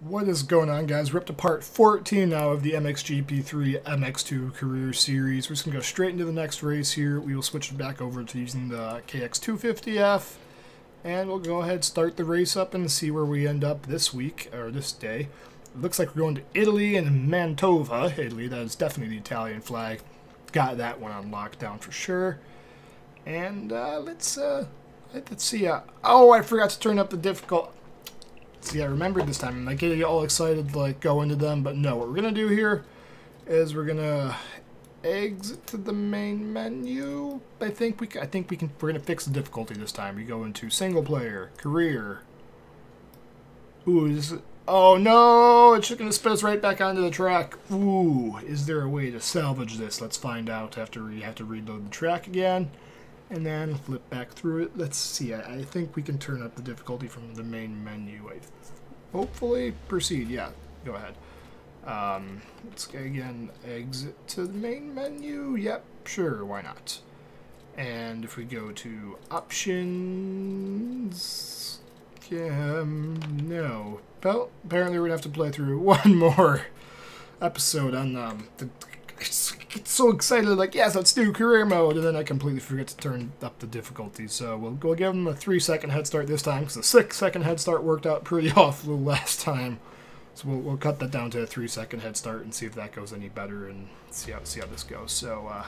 What is going on, guys? We're up to part 14 now of the MXGP3 MX2 career series. We're just going to go straight into the next race here. We will switch it back over to using the KX250F. And we'll go ahead, start the race up, and see where we end up this week, or this day. It looks like we're going to Italy and Mantova. Italy, that is definitely the Italian flag. Got that one on lockdown for sure. And let's see. Oh, I forgot to turn up the difficult. See, I remembered this time. I'm like getting all excited to like go into them, but no. What we're gonna do here is we're gonna exit to the main menu. I think we can. We're gonna fix the difficulty this time. We go into single player, career. Ooh, oh no! It's just gonna spit us right back onto the track. Ooh, is there a way to salvage this? Let's find out after we have to reload the track again. And then flip back through it. Let's see. I think we can turn up the difficulty from the main menu. Hopefully proceed. Yeah, go ahead. Let's again exit to the main menu. Yep, sure, why not? And if we go to options, no. Well, apparently we're gonna have to play through one more episode on the. Get so excited, like, yes, let's do career mode, and then I completely forget to turn up the difficulty. So we'll give them a 3-second head start this time, because the 6-second head start worked out pretty awful last time. So we'll cut that down to a 3-second head start and see if that goes any better and see how this goes. So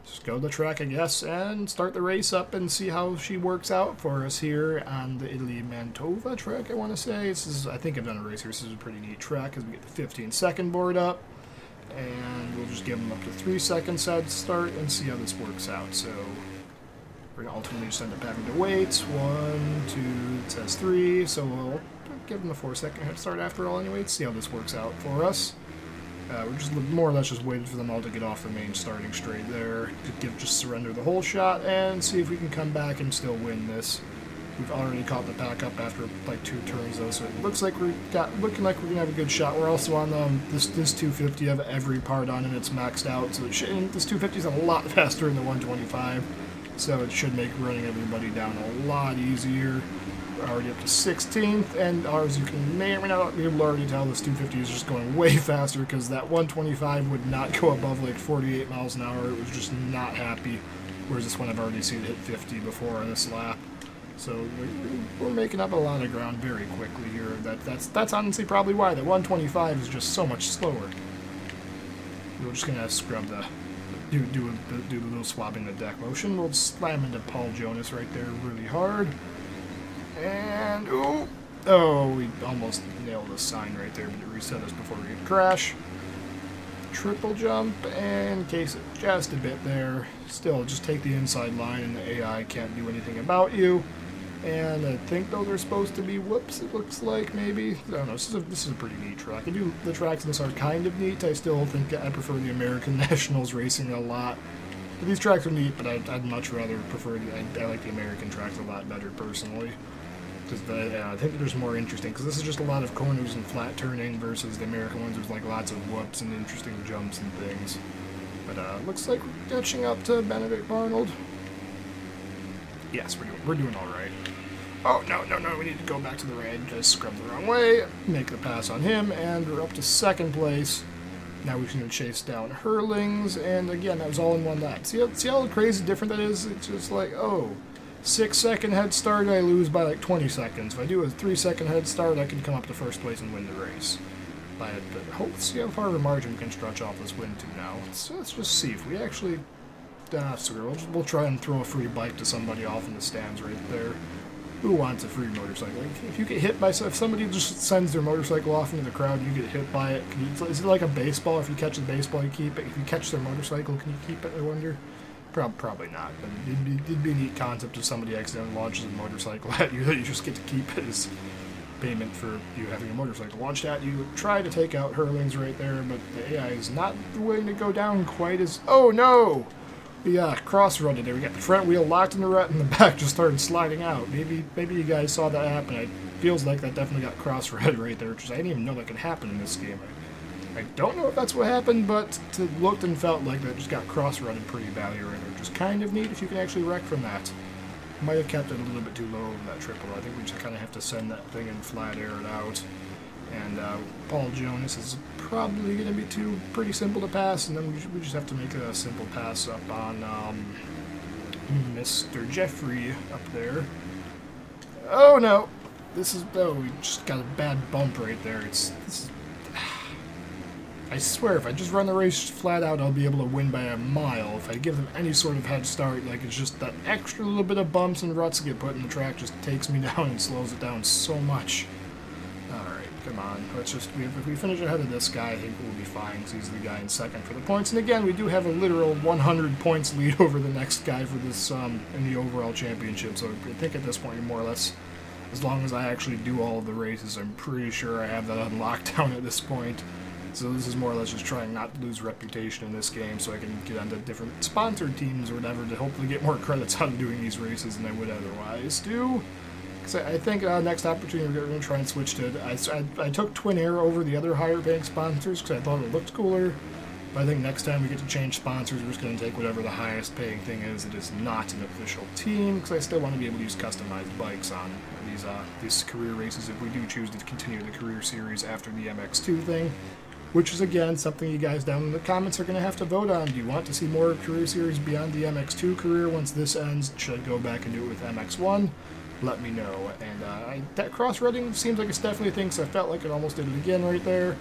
just go to the track, I guess, and start the race up and see how she works out for us here on the Italy Mantova track. I want to say I think I've done a race here. This is a pretty neat track as we get the 15-second board up. And we'll just give them up to 3 seconds head start and see how this works out. So we're going to ultimately just end up having to wait. 1, 2, it says 3, so we'll give them a 4-second head start after all anyway to see how this works out for us. We're just more or less just waiting for them all to get off the main starting straight there. Just surrender the whole shot and see if we can come back and still win this. We've already caught the pack up after like 2 turns though, so it looks like we're gonna have a good shot. We're also on this 250 of every part on it. It's maxed out, so this 250 is a lot faster than the 125, so it should make running everybody down a lot easier. We're already up to 16th, and ours you may or may not be able to already tell this 250 is just going way faster because that 125 would not go above like 48 miles an hour. It was just not happy, whereas this one I've already seen it hit 50 before on this lap. So we're making up a lot of ground very quickly here. That's honestly probably why the 125 is just so much slower. We're just gonna scrub do the little swabbing the deck motion. We'll slam into Paul Jonas right there really hard. And oh, we almost nailed the sign right there, but it reset us before we could crash. Triple jump and case it just a bit there. Still, just take the inside line, and the AI can't do anything about you. And I think those are supposed to be whoops, it looks like, maybe. I don't know, this is a pretty neat track. The tracks in this are kind of neat. I still think I prefer the American Nationals racing a lot. But these tracks are neat, but I'd much rather prefer, I like the American tracks a lot better, personally. Because I think there's more interesting, because this is just a lot of corners and flat turning versus the American ones. There's like lots of whoops and interesting jumps and things. But looks like we're catching up to Benedict Arnold. Yes, we're doing all right. Oh, no, we need to go back to the raid. Just scrub the wrong way, make the pass on him, and we're up to 2nd place. Now we're going to chase down Hurlings, and again, that was all in one lap. See how crazy different that is? It's just like, oh, 6-second head start, I lose by like 20 seconds. If I do a 3-second head start, I can come up to 1st place and win the race. But let's see how far of a margin we can stretch off this win to now. Let's just see if we actually... we'll try and throw a free bike to somebody off in the stands right there. Who wants a free motorcycle? If you get hit by... If somebody just sends their motorcycle off into the crowd and you get hit by it, is it like a baseball? If you catch the baseball, you keep it. If you catch their motorcycle, can you keep it, I wonder? Probably not. But it'd be a neat concept if somebody accidentally launches a motorcycle at you that you just get to keep it as payment for you having a motorcycle launched at you. Try to take out Hurlings right there, but the AI is not willing to go down quite as... Oh, no! Yeah, cross-rutted there. We got the front wheel locked in the rut, and the back just started sliding out. Maybe you guys saw that happen. It feels like that definitely got cross-rutted right there, which I didn't even know that could happen in this game. I don't know if that's what happened, but it looked and felt like that just got cross-rutted pretty badly right there, which is kind of neat if you can actually wreck from that. Might have kept it a little bit too low in that triple. I think we just kind of have to send that thing and flat air it out. And Paul Jonas is probably going to be pretty simple to pass, and then we just have to make a simple pass up on Mr. Jeffrey up there. Oh no! We just got a bad bump right there. I swear, if I just run the race flat out, I'll be able to win by a mile. If I give them any sort of head start, like, it's just that extra little bit of bumps and ruts that get put in the track just takes me down and slows it down so much. Alright, come on. Let's just, if we finish ahead of this guy, I think we'll be fine, because he's the guy in second for the points. And again, we do have a literal 100 points lead over the next guy for this, in the overall championship. So I think at this point, more or less, as long as I actually do all of the races, I'm pretty sure I have that on lockdown at this point. So this is more or less just trying not to lose reputation in this game so I can get onto different sponsored teams or whatever to hopefully get more credits out of doing these races than I would otherwise do. Because I think next opportunity we're going to try and switch to it. I took Twin Air over the other higher paying sponsors because I thought it looked cooler. But I think next time we get to change sponsors, we're just going to take whatever the highest paying thing is. It is not an official team because I still want to be able to use customized bikes on these career races if we do choose to continue the career series after the MX2 thing. Which is, again, something you guys down in the comments are going to have to vote on. Do you want to see more career series beyond the MX2 career once this ends? Should I go back and do it with MX1? Let me know. And that cross-reading seems like it's definitely a thing, so I felt like it almost did it again right there.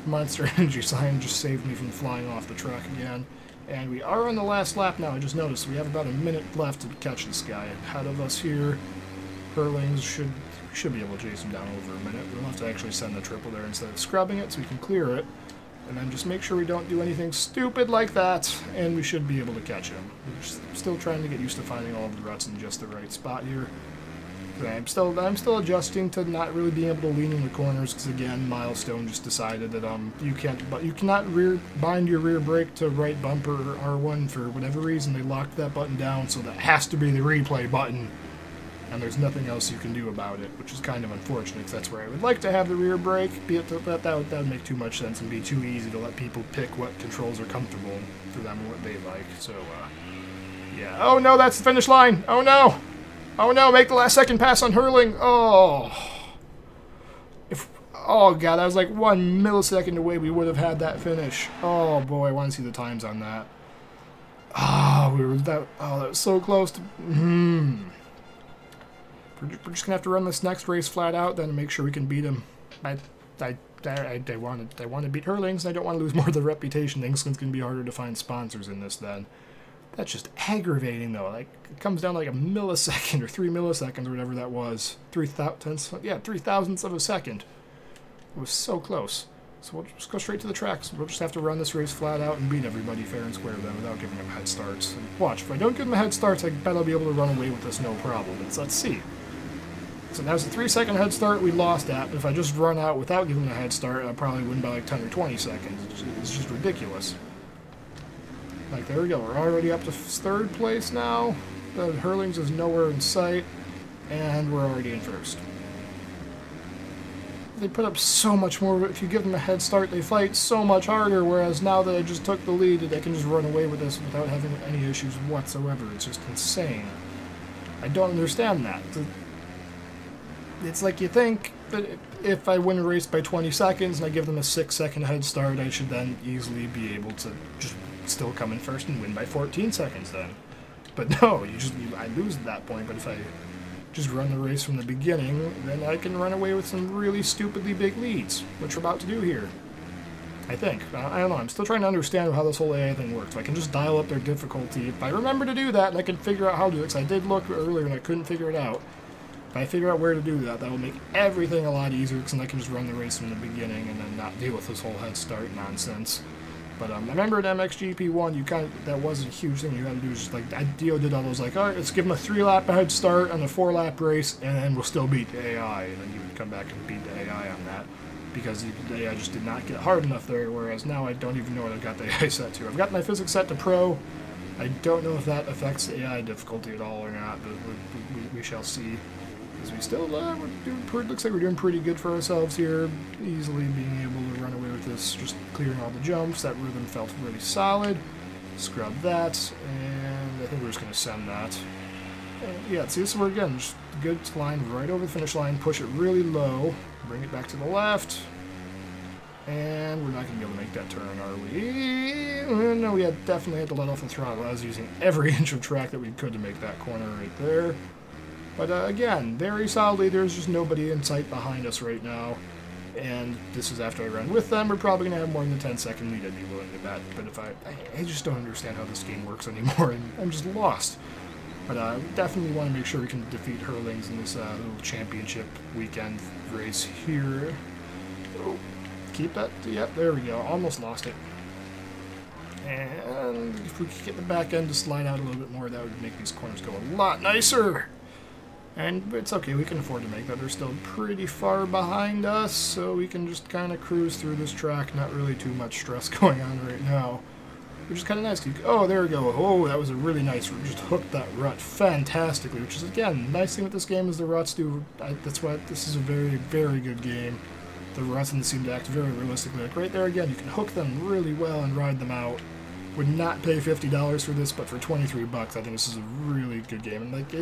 Monster Energy sign just saved me from flying off the track again. And we are on the last lap now. I just noticed we have about a minute left to catch this guy. Ahead of us here, Hurlings should be able to chase him down over a minute. We'll have to actually send the triple there instead of scrubbing it so we can clear it. And then just make sure we don't do anything stupid like that, and we should be able to catch him. We're still trying to get used to finding all of the ruts in just the right spot here. I'm still adjusting to not really being able to lean in the corners because, again, Milestone just decided that you cannot bind your rear brake to right bumper or R1 for whatever reason. They locked that button down, so that has to be the replay button. And there's nothing else you can do about it, which is kind of unfortunate, because that's where I would like to have the rear brake, but that would make too much sense and be too easy to let people pick what controls are comfortable for them and what they like. So, yeah. Oh no, that's the finish line! Oh no! Oh no, make the last second pass on Hurling! Oh! Oh god, that was like 1 millisecond away we would have had that finish. Oh boy, I want to see the times on that. Oh, that was so close to... We're just gonna have to run this next race flat out, then, and make sure we can beat him. I want to beat Hurlings, and I don't want to lose more of the reputation things. It's gonna be harder to find sponsors in this. Then, that's just aggravating, though. Like, it comes down to like a millisecond or 3 milliseconds or whatever that was. 3,000ths of a second. It was so close. So we'll just go straight to the tracks. We'll just have to run this race flat out and beat everybody fair and square then without giving them head starts. And watch, if I don't give them head starts, I bet I'll be able to run away with this no problem. Let's see. So that was a 3-second head start we lost at, but if I just run out without giving a head start, I'll probably win by like 10 or 20 seconds. It's just ridiculous. Like, there we go. We're already up to 3rd place now. The Hurlings is nowhere in sight, and we're already in 1st. They put up so much more. If you give them a head start, they fight so much harder, whereas now that I just took the lead, they can just run away with this without having any issues whatsoever. It's just insane. I don't understand that. It's like you think that if I win a race by 20 seconds and I give them a 6-second head start, I should then easily be able to just still come in 1st and win by 14 seconds then. But no, I lose at that point. But if I just run the race from the beginning, then I can run away with some really stupidly big leads, which we're about to do here. I think. I don't know. I'm still trying to understand how this whole AI thing works. I can just dial up their difficulty. If I remember to do that, and I can figure out how to do it, because I did look earlier and I couldn't figure it out. If I figure out where to do that, that will make everything a lot easier, because then I can just run the race from the beginning and then not deal with this whole head start nonsense. But I remember at MXGP 1, that was a huge thing you had to do. Just like Dio did all those, like, all right, let's give him a 3-lap head start on a 4-lap race, and then we'll still beat the AI. And then you would come back and beat the AI on that, because the AI just did not get hard enough there. Whereas now I don't even know what I've got the AI set to. I've got my physics set to Pro. I don't know if that affects the AI difficulty at all or not, but we shall see. Because we still, looks like we're doing pretty good for ourselves here. Easily being able to run away with this, just clearing all the jumps. That rhythm felt really solid. Scrub that, and I think we're just going to send that. And yeah, see, this is where, again, just a good line right over the finish line, push it really low, bring it back to the left, And we're not going to be able to make that turn, are we? No, we definitely had to let off the throttle. I was using every inch of track that we could to make that corner right there. But again, very solidly, there's just nobody in sight behind us right now. And this is after I run with them. We're probably going to have more than a 10-second lead, I'd be willing to bet. But if I just don't understand how this game works anymore, and I'm just lost. But we definitely want to make sure we can defeat Hurlings in this little championship weekend race here. Oh, keep that. Yep, there we go. Almost lost it. And if we could get the back end to slide out a little bit more, that would make these corners go a lot nicer. And it's okay, we can afford to make that. They're still pretty far behind us, so we can just kind of cruise through this track. Not really too much stress going on right now. Which is kind of nice. Oh, there we go. Oh, that was a really nice. We just hooked that rut fantastically, which is, again, nice thing with this game is the ruts do. That's why this is a very, very good game. The ruts and seem to act very realistically. Like right there, again, you can hook them really well and ride them out. Would not pay $50 for this, but for 23 bucks, I think this is a really good game. And like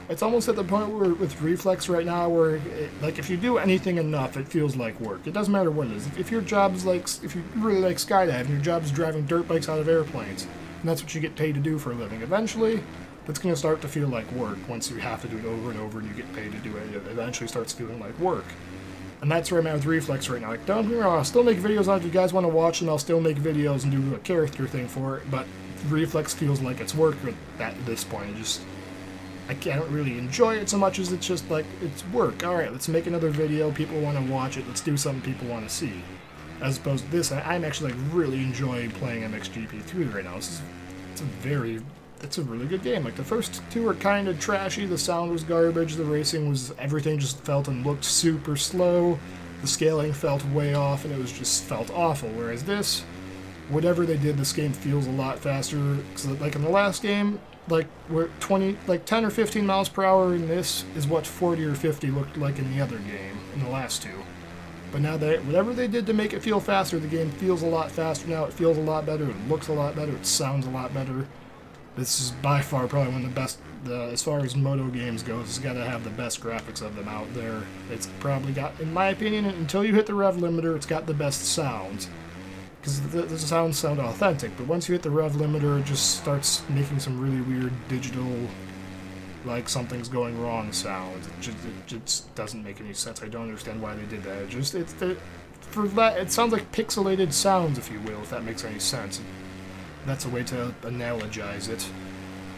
it's almost at the point where with Reflex right now where, like, if you do anything enough, it feels like work. It doesn't matter what it is. If your job's like, if you really like skydiving, your job is driving dirt bikes out of airplanes, and that's what you get paid to do for a living. Eventually, that's going to start to feel like work once you have to do it over and over and you get paid to do it. It eventually starts feeling like work. And that's where I'm at with Reflex right now. Like, don't get me wrong, I'll still make videos on it if you guys want to watch them. I'll still make videos and do a character thing for it, but Reflex feels like it's work at this point. I don't really enjoy it so much as it's just like, it's work. Alright, let's make another video. People want to watch it. Let's do something people want to see. As opposed to this, I'm actually like really enjoying playing MXGP 3 right now. It's a really good game. Like the first two were kind of trashy. The sound was garbage. The racing was, everything just felt and looked super slow. The scaling felt way off and it was just felt awful. Whereas this, whatever they did, this game feels a lot faster. Cause like in the last game, like we're 10 or 15 miles per hour in this is what 40 or 50 looked like in the other game, in the last two. But now whatever they did to make it feel faster, the game feels a lot faster now. It feels a lot better. It looks a lot better. It sounds a lot better. This is by far probably one of the best, as far as moto games goes, it's got to have the best graphics of them out there. It's probably got, in my opinion, until you hit the rev limiter, it's got the best sounds. Because the sounds sound authentic, but once you hit the rev limiter, it just starts making some really weird digital, like something's going wrong sounds. It just doesn't make any sense. I don't understand why they did that. It sounds like pixelated sounds, if you will, if that makes any sense. That's a way to analogize it.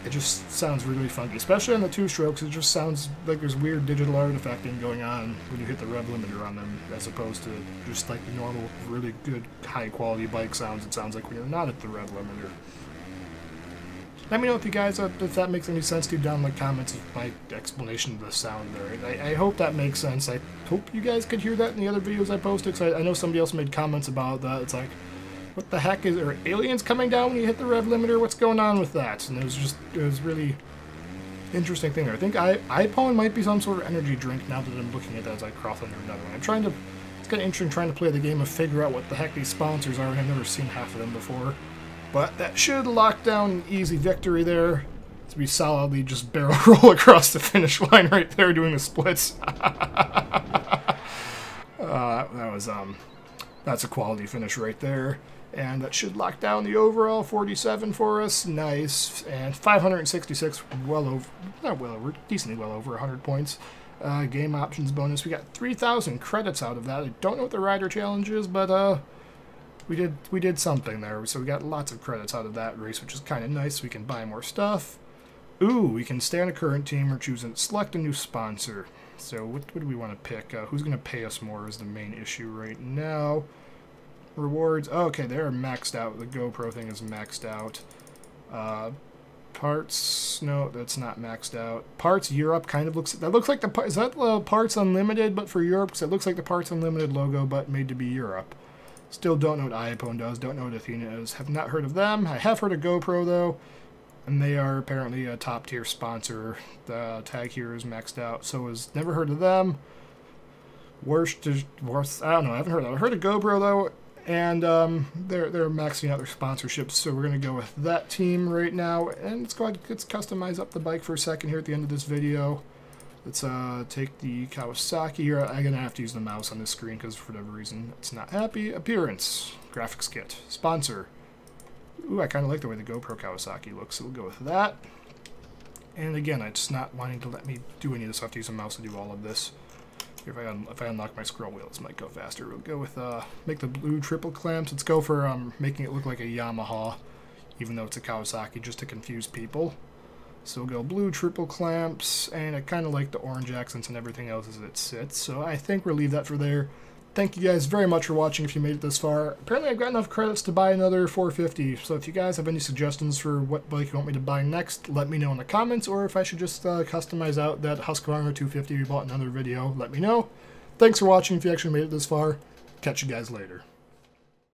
It just sounds really funky, especially on the two-strokes. It just sounds like there's weird digital artifacting going on when you hit the rev limiter on them, as opposed to just like the normal, really good, high-quality bike sounds. It sounds like when you're not at the rev limiter. Let me know if you guys, if that makes any sense to you down in the comments of my explanation of the sound there. I hope that makes sense. I hope you guys could hear that in the other videos I posted, because I know somebody else made comments about that. It's like, what the heck is there? Aliens coming down when you hit the rev limiter? What's going on with that? And it was really interesting thing there. I think iPhone might be some sort of energy drink now that I'm looking at that as I cross under another one. It's kind of interesting trying to play the game and figure out what the heck these sponsors are, and I've never seen half of them before. But that should lock down an easy victory there. To be solidly just barrel roll across the finish line right there doing the splits. That's a quality finish right there. And that should lock down the overall 47 for us. Nice. And 566, decently well over 100 points. Game options bonus. We got 3,000 credits out of that. I don't know what the rider challenge is, but we did something there. So we got lots of credits out of that race, which is kind of nice. We can buy more stuff. Ooh, we can stay on a current team or choose and select a new sponsor. So what do we want to pick? Who's going to pay us more is the main issue right now. Rewards. Oh, okay, they're maxed out. The GoPro thing is maxed out. Parts. No, that's not maxed out. Parts Europe kind of looks. That looks like the. Is that Parts Unlimited, but for Europe? Because it looks like the Parts Unlimited logo, but made to be Europe. Still don't know what iPhone does. Don't know what Athena is. Have not heard of them. I have heard of GoPro though, and they are apparently a top tier sponsor. The tag here is maxed out. So is never heard of them. Worst. I don't know. I haven't heard of them. I heard of GoPro though. And they're maxing out their sponsorships, so we're going to go with that team right now. And let's go ahead, let's customize up the bike for a second here at the end of this video. Let's take the Kawasaki here. I'm going to have to use the mouse on this screen because for whatever reason it's not happy. Appearance. Graphics kit. Sponsor. Ooh, I kind of like the way the GoPro Kawasaki looks, so we'll go with that. And again, it's not wanting to let me do any of this. I have to use a mouse to do all of this. If I unlock my scroll wheel, this might go faster. We'll go with, make the blue triple clamps. Let's go for making it look like a Yamaha, even though it's a Kawasaki, just to confuse people. So we'll go blue triple clamps, and I kind of like the orange accents and everything else as it sits. So I think we'll leave that for there. Thank you guys very much for watching if you made it this far. Apparently I've got enough credits to buy another 450, so if you guys have any suggestions for what bike you want me to buy next, let me know in the comments, or if I should just customize out that Husqvarna 250 we bought in another video, let me know. Thanks for watching if you actually made it this far. Catch you guys later.